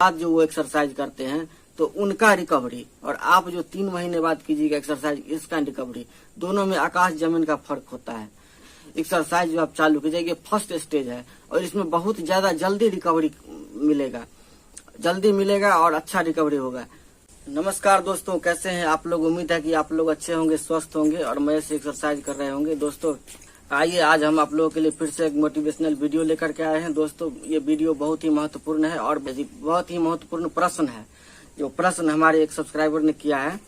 बाद जो वो एक्सरसाइज करते हैं तो उनका रिकवरी और आप जो 3 महीने बाद कीजिएगा एक्सरसाइज इसका रिकवरी, दोनों में आकाश जमीन का फर्क होता है। एक्सरसाइज जो आप चालू कीजिएगा ये फर्स्ट स्टेज है और इसमें बहुत ज्यादा जल्दी रिकवरी मिलेगा और अच्छा रिकवरी होगा। नमस्कार दोस्तों, कैसे हैं आप लोग? उम्मीद है कि आप लोग अच्छे होंगे, स्वस्थ होंगे और मजे से एक्सरसाइज कर रहे होंगे। दोस्तों आइए आज हम आप लोगों के लिए फिर से एक मोटिवेशनल वीडियो लेकर के आए हैं। दोस्तों ये वीडियो बहुत ही महत्वपूर्ण है और बहुत ही महत्वपूर्ण प्रश्न है, जो प्रश्न हमारे एक सब्सक्राइबर ने किया है।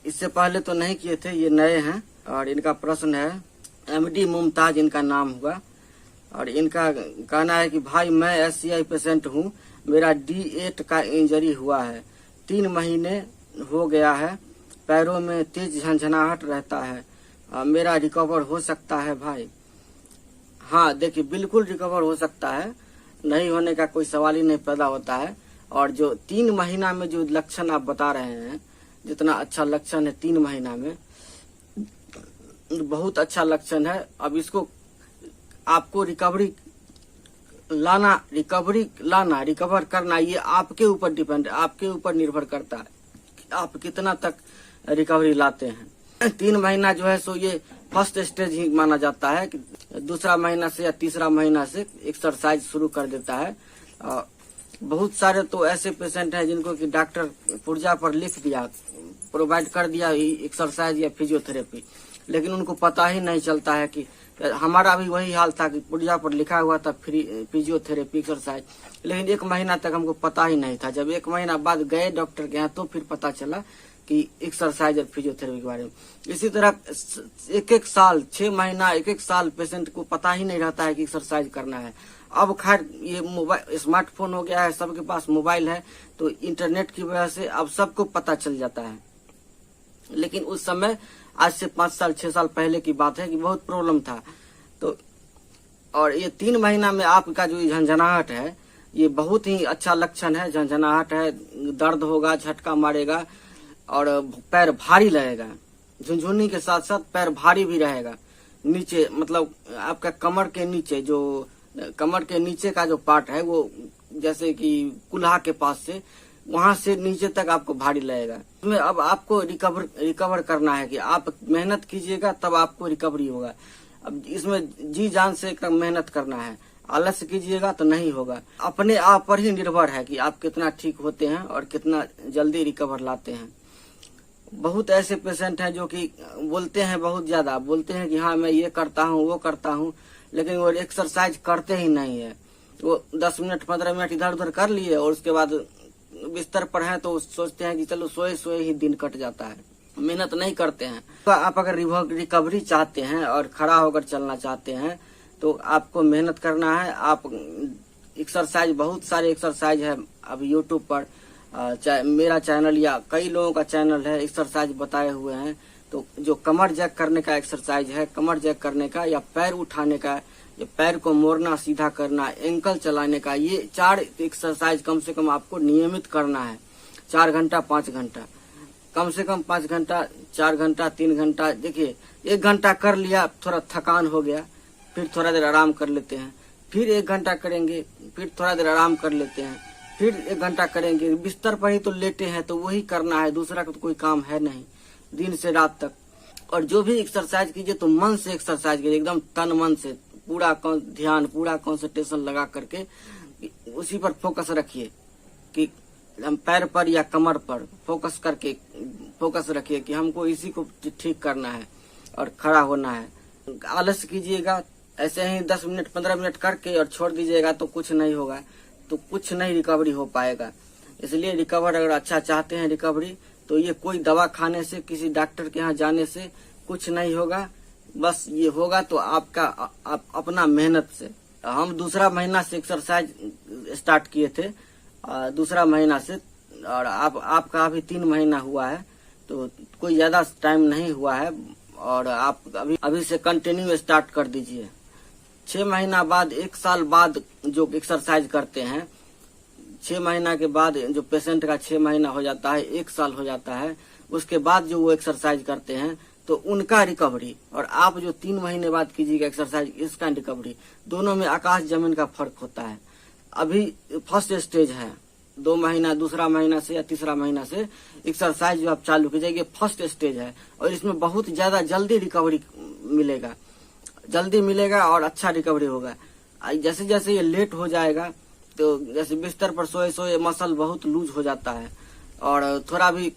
इससे पहले तो नहीं किए थे, ये नए हैं और इनका प्रश्न है। MD मुमताज इनका नाम हुआ और इनका कहना है कि भाई मैं SCI पेशेंट हूँ, मेरा D8 का इंजरी हुआ है, 3 महीने हो गया है, पैरों में तेज झंझनाहट रहता है, मेरा रिकवर हो सकता है भाई? हाँ देखिए, बिल्कुल रिकवर हो सकता है, नहीं होने का कोई सवाल ही नहीं पैदा होता है। और जो 3 महीना में जो लक्षण आप बता रहे हैं, जितना अच्छा लक्षण है 3 महीना में, बहुत अच्छा लक्षण है। अब इसको आपको रिकवर करना ये आपके ऊपर डिपेंड, आपके ऊपर निर्भर करता है आप कितना तक रिकवरी लाते हैं। 3 महीना जो है सो ये फर्स्ट स्टेज ही माना जाता है कि दूसरा महीना से या तीसरा महीना से एक्सरसाइज शुरू कर देता है। बहुत सारे तो ऐसे पेशेंट हैं जिनको कि डॉक्टर पुर्जा पर लिख दिया, प्रोवाइड कर दिया एक्सरसाइज या फिजियोथेरेपी, लेकिन उनको पता ही नहीं चलता है कि हमारा भी वही हाल था कि पुर्जा पर लिखा हुआ था फिजियोथेरेपी एक्सरसाइज, लेकिन 1 महीना तक हमको पता ही नहीं था। जब 1 महीना बाद गए डॉक्टर के यहाँ तो फिर पता चला कि एक्सरसाइज और फिजियोथेरेपी के बारे में। इसी तरह 1-1 साल, 6 महीना, 1-1 साल पेशेंट को पता ही नहीं रहता है कि एक्सरसाइज करना है। अब खैर ये मोबाइल, स्मार्टफोन हो गया है, सबके पास मोबाइल है, तो इंटरनेट की वजह से अब सबको पता चल जाता है। लेकिन उस समय आज से 5 साल 6 साल पहले की बात है कि बहुत प्रॉब्लम था। तो और ये 3 महीना में आपका जो झंझनाहट है ये बहुत ही अच्छा लक्षण है। झंझनाहट है, दर्द होगा, झटका मारेगा और पैर भारी लगेगा, झुनझुनी के साथ साथ पैर भारी भी रहेगा। नीचे मतलब आपका कमर के नीचे का जो पार्ट है वो जैसे कि कुल्हा के पास से वहां से नीचे तक आपको भारी लगेगा। इसमें अब आपको रिकवर करना है कि आप मेहनत कीजिएगा तब आपको रिकवरी होगा। अब इसमें जी जान से एकदम मेहनत करना है, आलस्य कीजिएगा तो नहीं होगा। अपने आप पर ही निर्भर है कि आप कितना ठीक होते हैं और कितना जल्दी रिकवर लाते हैं। बहुत ऐसे पेशेंट हैं जो कि बोलते हैं, बहुत ज्यादा बोलते हैं कि हाँ मैं ये करता हूँ वो करता हूँ, लेकिन वो एक्सरसाइज करते ही नहीं है। वो 10 मिनट 15 मिनट इधर उधर कर लिए और उसके बाद बिस्तर पर हैं तो सोचते हैं कि चलो सोए सोए ही दिन कट जाता है, मेहनत नहीं करते हैं। तो आप अगर रिकवरी चाहते हैं और खड़ा होकर चलना चाहते हैं तो आपको मेहनत करना है। आप एक्सरसाइज, बहुत सारे एक्सरसाइज है अब यूट्यूब पर, मेरा चैनल या कई लोगों का चैनल है, एक्सरसाइज बताए हुए हैं। तो जो कमर जैक करने का एक्सरसाइज है, कमर जैक करने का या पैर उठाने का, ये पैर को मोड़ना सीधा करना, एंकल चलाने का, ये 4 एक्सरसाइज कम से कम आपको नियमित करना है। 4 घंटा 5 घंटा, कम से कम 5 घंटा, 4 घंटा, 3 घंटा। देखिए 1 घंटा कर लिया, थोड़ा थकान हो गया, फिर थोड़ा देर आराम कर लेते हैं, फिर 1 घंटा करेंगे, फिर थोड़ा देर आराम कर लेते हैं, फिर 1 घंटा करेंगे। बिस्तर पर ही तो लेटे हैं तो वही करना है, दूसरा तो कोई काम है नहीं दिन से रात तक। और जो भी एक्सरसाइज कीजिए तो मन से एक्सरसाइज कीजिए, एकदम तन मन से, पूरा ध्यान, पूरा कंसंट्रेशन लगा करके उसी पर फोकस रखिए कि हम पैर पर या कमर पर फोकस रखिए कि हमको इसी को ठीक करना है और खड़ा होना है। आलस्य कीजिएगा, ऐसे ही 10 मिनट 15 मिनट करके और छोड़ दीजिएगा तो कुछ नहीं होगा, तो कुछ नहीं रिकवरी हो पाएगा। इसलिए रिकवर अगर अच्छा चाहते हैं रिकवरी, तो ये कोई दवा खाने से, किसी डॉक्टर के यहाँ जाने से कुछ नहीं होगा। बस ये होगा तो आपका अपना मेहनत से। हम दूसरा महीना से एक्सरसाइज स्टार्ट किए थे, दूसरा महीना से, और आपका अभी 3 महीना हुआ है, तो कोई ज्यादा टाइम नहीं हुआ है और आप अभी से कंटिन्यू स्टार्ट कर दीजिए। 6 महीना बाद, 1 साल बाद जो एक्सरसाइज करते हैं, 6 महीना के बाद जो पेशेंट का 6 महीना हो जाता है, 1 साल हो जाता है, उसके बाद जो वो एक्सरसाइज करते हैं तो उनका रिकवरी और आप जो 3 महीने बाद कीजिएगा एक्सरसाइज इसका रिकवरी, दोनों में आकाश जमीन का फर्क होता है। अभी फर्स्ट स्टेज है 2 महीना, दूसरा महीना से या तीसरा महीना से एक्सरसाइज जो आप चालू कीजिए, ये फर्स्ट स्टेज है और इसमें बहुत ज्यादा जल्दी रिकवरी मिलेगा और अच्छा रिकवरी होगा। जैसे जैसे ये लेट हो जाएगा तो जैसे बिस्तर पर सोए सोए मसल बहुत लूज हो जाता है और थोड़ा भी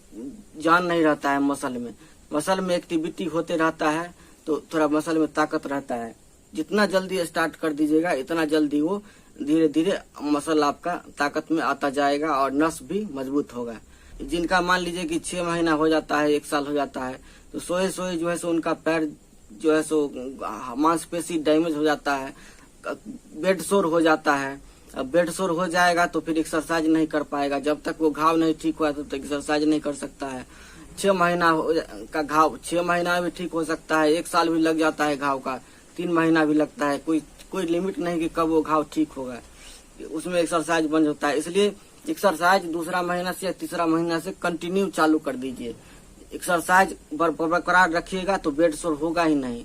जान नहीं रहता है मसल में एक्टिविटी होते रहता है तो थोड़ा मसल में ताकत रहता है। जितना जल्दी स्टार्ट कर दीजिएगा इतना जल्दी वो धीरे धीरे मसल आपका ताकत में आता जाएगा और नस भी मजबूत होगा। जिनका मान लीजिए कि 6 महीना हो जाता है, 1 साल हो जाता है, तो सोए सोए जो है सो उनका पैर जो है सो मांसपेशी डैमेज हो जाता है, बेड सोर हो जाता है। अब बेड सोर हो जाएगा तो फिर एक्सरसाइज नहीं कर पाएगा। जब तक वो घाव नहीं ठीक हुआ तब तक एक्सरसाइज नहीं कर सकता है। 6 महीना का घाव 6 महीना भी ठीक हो सकता है, 1 साल भी लग जाता है घाव का, 3 महीना भी लगता है। कोई लिमिट नहीं कि कब वो घाव ठीक होगा, उसमें एक्सरसाइज बंद होता है। इसलिए एक्सरसाइज दूसरा महीना से या तीसरा महीना से कंटिन्यू चालू कर दीजिए। एक्सरसाइज बरकरार रखिएगा तो बेड सोर होगा ही नहीं।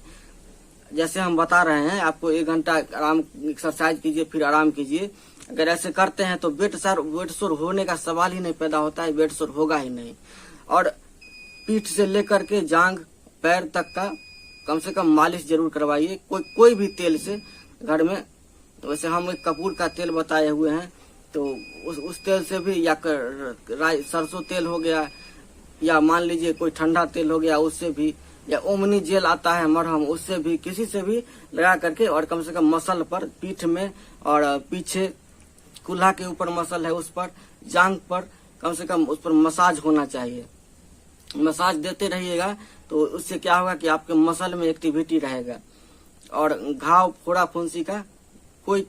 जैसे हम बता रहे हैं आपको, 1 घंटा आराम एक्सरसाइज कीजिए फिर आराम कीजिए। अगर ऐसे करते हैं तो बेड सोर होने का सवाल ही नहीं पैदा होता है, बेड सोर होगा ही नहीं। और पीठ से लेकर के जांग पैर तक का कम से कम मालिश जरूर करवाइए, कोई भी तेल से घर में। वैसे हम एक कपूर का तेल बताए हुए हैं तो उस तेल से भी, या सरसों तेल हो गया, या मान लीजिए कोई ठंडा तेल हो गया उससे भी, या ओमनी जेल आता है मरहम, उससे भी, किसी से भी लगा करके और कम से कम मसल पर, पीठ में और पीछे कुल्हा के ऊपर मसल है उस पर, जांग पर कम से कम उस पर मसाज होना चाहिए। मसाज देते रहिएगा तो उससे क्या होगा कि आपके मसल में एक्टिविटी रहेगा और घाव फोड़ा फुंसी का कोई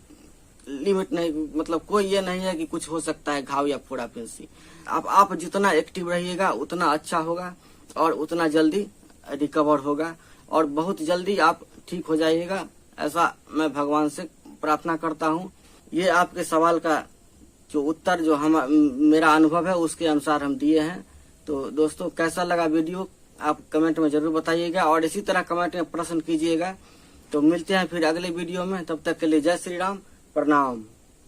लिमिट नहीं, मतलब कोई ये नहीं है कि कुछ हो सकता है घाव या फोड़ा फुंसी। आप जितना एक्टिव रहिएगा उतना अच्छा होगा और उतना जल्दी रिकवर होगा और बहुत जल्दी आप ठीक हो जाइएगा, ऐसा मैं भगवान से प्रार्थना करता हूँ। ये आपके सवाल का जो उत्तर जो मेरा अनुभव है उसके अनुसार हम दिए हैं। तो दोस्तों कैसा लगा वीडियो आप कमेंट में जरूर बताइएगा और इसी तरह कमेंट में प्रश्न कीजिएगा। तो मिलते हैं फिर अगले वीडियो में, तब तक के लिए जय श्री राम, प्रणाम।